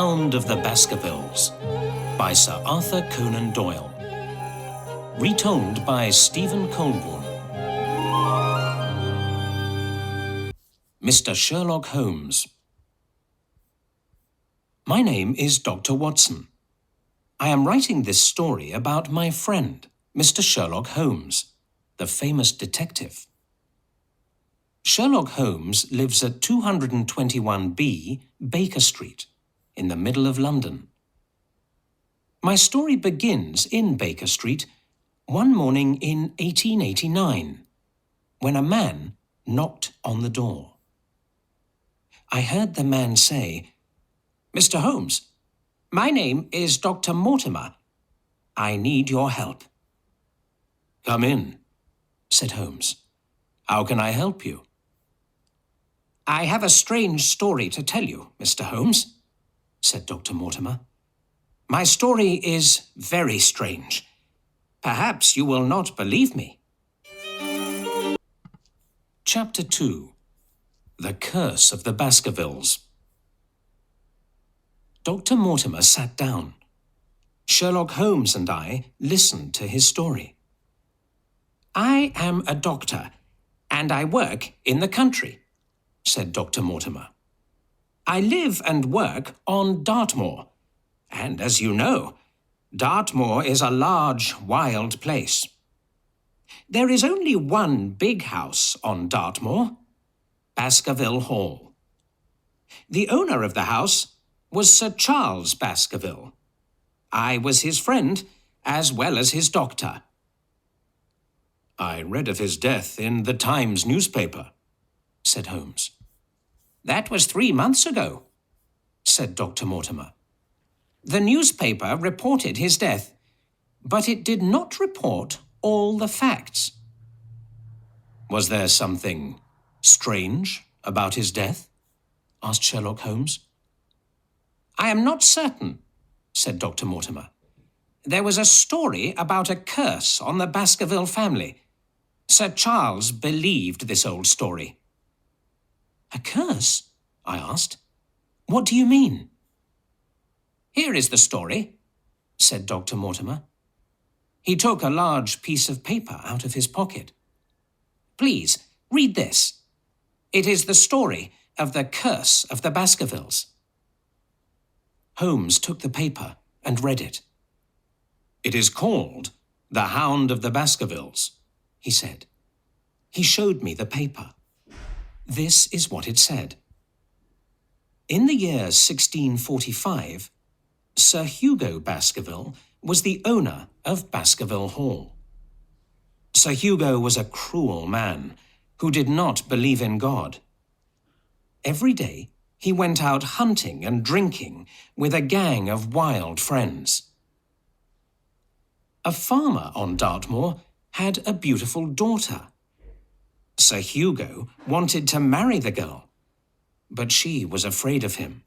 Hound of the Baskervilles by Sir Arthur Conan Doyle. Retold by Stephen Colborne. Mr. Sherlock Holmes. My name is Dr. Watson. I am writing this story about my friend, Mr. Sherlock Holmes, the famous detective. Sherlock Holmes lives at 221B Baker Street, in the middle of London. My story begins in Baker Street one morning in 1889, when a man knocked on the door. I heard the man say, "Mr. Holmes, my name is Dr. Mortimer. I need your help." "Come in," said Holmes. "How can I help you?" "I have a strange story to tell you, Mr. Holmes," said Dr. Mortimer. "My story is very strange. Perhaps you will not believe me." Chapter 2. The Curse of the Baskervilles. Dr. Mortimer sat down. Sherlock Holmes and I listened to his story. "I am a doctor, and I work in the country," said Dr. Mortimer. "I live and work on Dartmoor, and as you know, Dartmoor is a large, wild place. There is only one big house on Dartmoor, Baskerville Hall. The owner of the house was Sir Charles Baskerville. I was his friend as well as his doctor." "I read of his death in the Times newspaper," said Holmes. "That was 3 months ago," said Dr. Mortimer. "The newspaper reported his death, but it did not report all the facts." "Was there something strange about his death?" asked Sherlock Holmes. "I am not certain," said Dr. Mortimer. "There was a story about a curse on the Baskerville family. Sir Charles believed this old story." "A curse?" I asked. "What do you mean?" "Here is the story," said Dr. Mortimer. He took a large piece of paper out of his pocket. "Please, read this. It is the story of the curse of the Baskervilles." Holmes took the paper and read it. "It is called The Hound of the Baskervilles," he said. He showed me the paper. This is what it said. In the year 1645, Sir Hugo Baskerville was the owner of Baskerville Hall. Sir Hugo was a cruel man who did not believe in God. Every day, he went out hunting and drinking with a gang of wild friends. A farmer on Dartmoor had a beautiful daughter. Sir Hugo wanted to marry the girl, but she was afraid of him.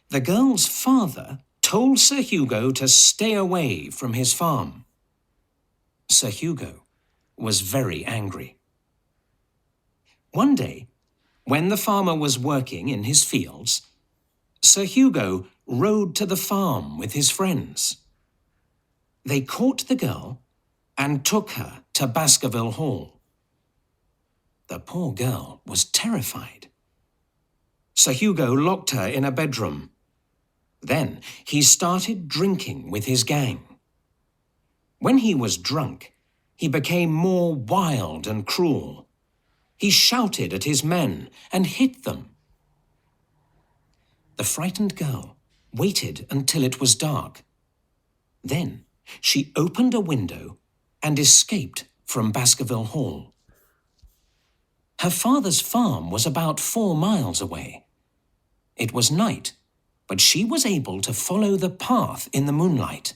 The girl's father told Sir Hugo to stay away from his farm. Sir Hugo was very angry. One day, when the farmer was working in his fields, Sir Hugo rode to the farm with his friends. They caught the girl and took her to Baskerville Hall. The poor girl was terrified. Sir Hugo locked her in a bedroom. Then he started drinking with his gang. When he was drunk, he became more wild and cruel. He shouted at his men and hit them. The frightened girl waited until it was dark. Then she opened a window and escaped from Baskerville Hall. Her father's farm was about 4 miles away. It was night, but she was able to follow the path in the moonlight.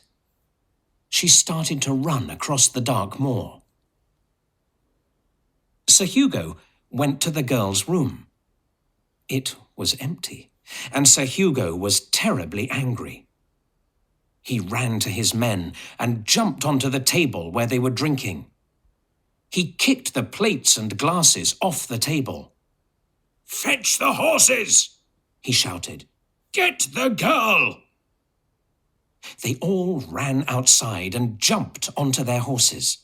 She started to run across the dark moor. Sir Hugo went to the girl's room. It was empty, and Sir Hugo was terribly angry. He ran to his men and jumped onto the table where they were drinking. He kicked the plates and glasses off the table. "Fetch the horses!" he shouted. Get the girl! They all ran outside and jumped onto their horses.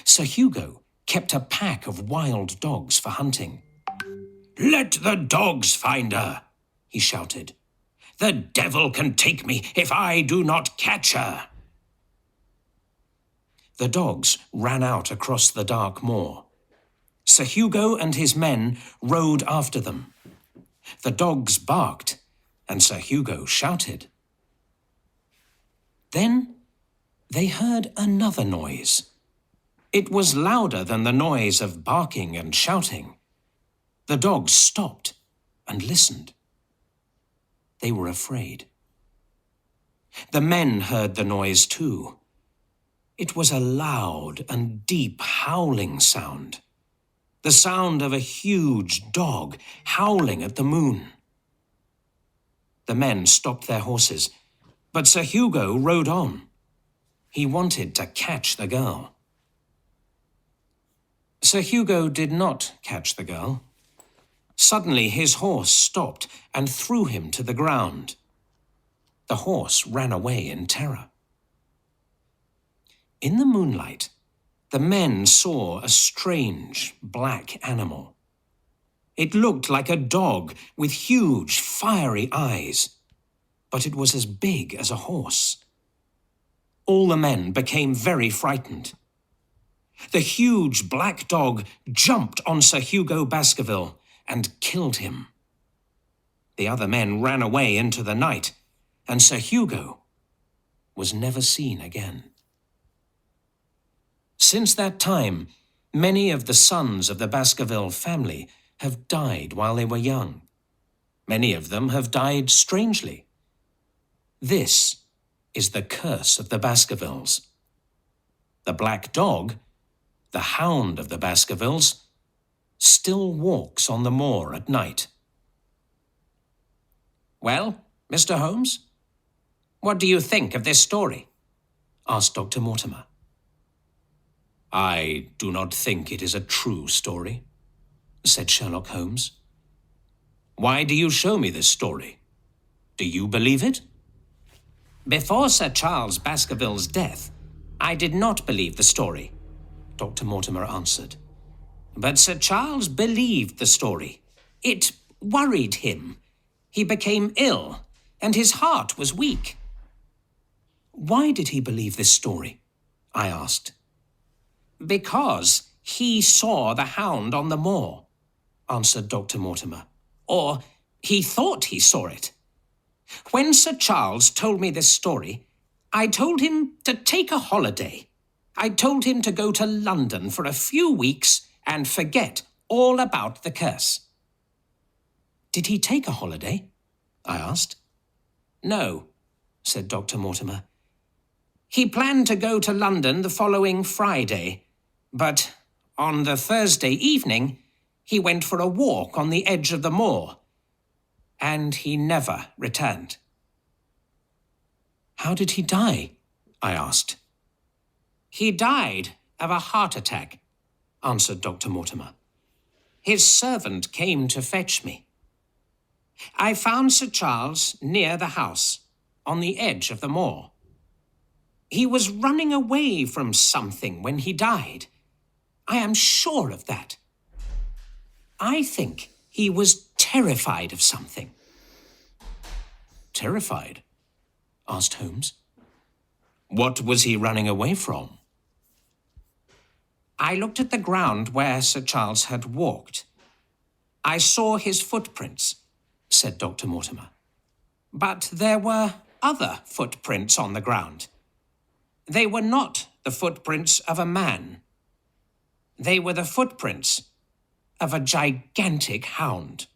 Sir Hugo kept a pack of wild dogs for hunting. Let the dogs find her, he shouted. The devil can take me if I do not catch her. The dogs ran out across the dark moor. Sir Hugo and his men rode after them. The dogs barked, and Sir Hugo shouted. Then they heard another noise. It was louder than the noise of barking and shouting. The dogs stopped and listened. They were afraid. The men heard the noise too. It was a loud and deep howling sound. The sound of a huge dog howling at the moon. The men stopped their horses, but Sir Hugo rode on. He wanted to catch the girl. Sir Hugo did not catch the girl. Suddenly his horse stopped and threw him to the ground. The horse ran away in terror. In the moonlight, the men saw a strange black animal. It looked like a dog with huge, fiery eyes, but it was as big as a horse. All the men became very frightened. The huge black dog jumped on Sir Hugo Baskerville and killed him. The other men ran away into the night, and Sir Hugo was never seen again. Since that time, many of the sons of the Baskerville family have died while they were young. Many of them have died strangely. This is the curse of the Baskervilles. The black dog, the Hound of the Baskervilles, still walks on the moor at night. Well, Mr. Holmes, what do you think of this story? Asked Dr. Mortimer. I do not think it is a true story, said Sherlock Holmes. Why do you show me this story? Do you believe it? Before Sir Charles Baskerville's death, I did not believe the story, Dr. Mortimer answered. But Sir Charles believed the story. It worried him. He became ill, and his heart was weak. Why did he believe this story? I asked. Because he saw the hound on the moor, answered Dr. Mortimer. Or he thought he saw it. When Sir Charles told me this story, I told him to take a holiday. I told him to go to London for a few weeks and forget all about the curse. Did he take a holiday? I asked. No, said Dr. Mortimer. He planned to go to London the following Friday, but on the Thursday evening, he went for a walk on the edge of the moor, and he never returned. How did he die? I asked. He died of a heart attack, answered Dr. Mortimer. His servant came to fetch me. I found Sir Charles near the house, on the edge of the moor. He was running away from something when he died. I am sure of that. I think he was terrified of something. Terrified? Asked Holmes. What was he running away from? I looked at the ground where Sir Charles had walked. I saw his footprints, said Dr. Mortimer. But there were other footprints on the ground. They were not the footprints of a man. They were the footprints of a gigantic hound.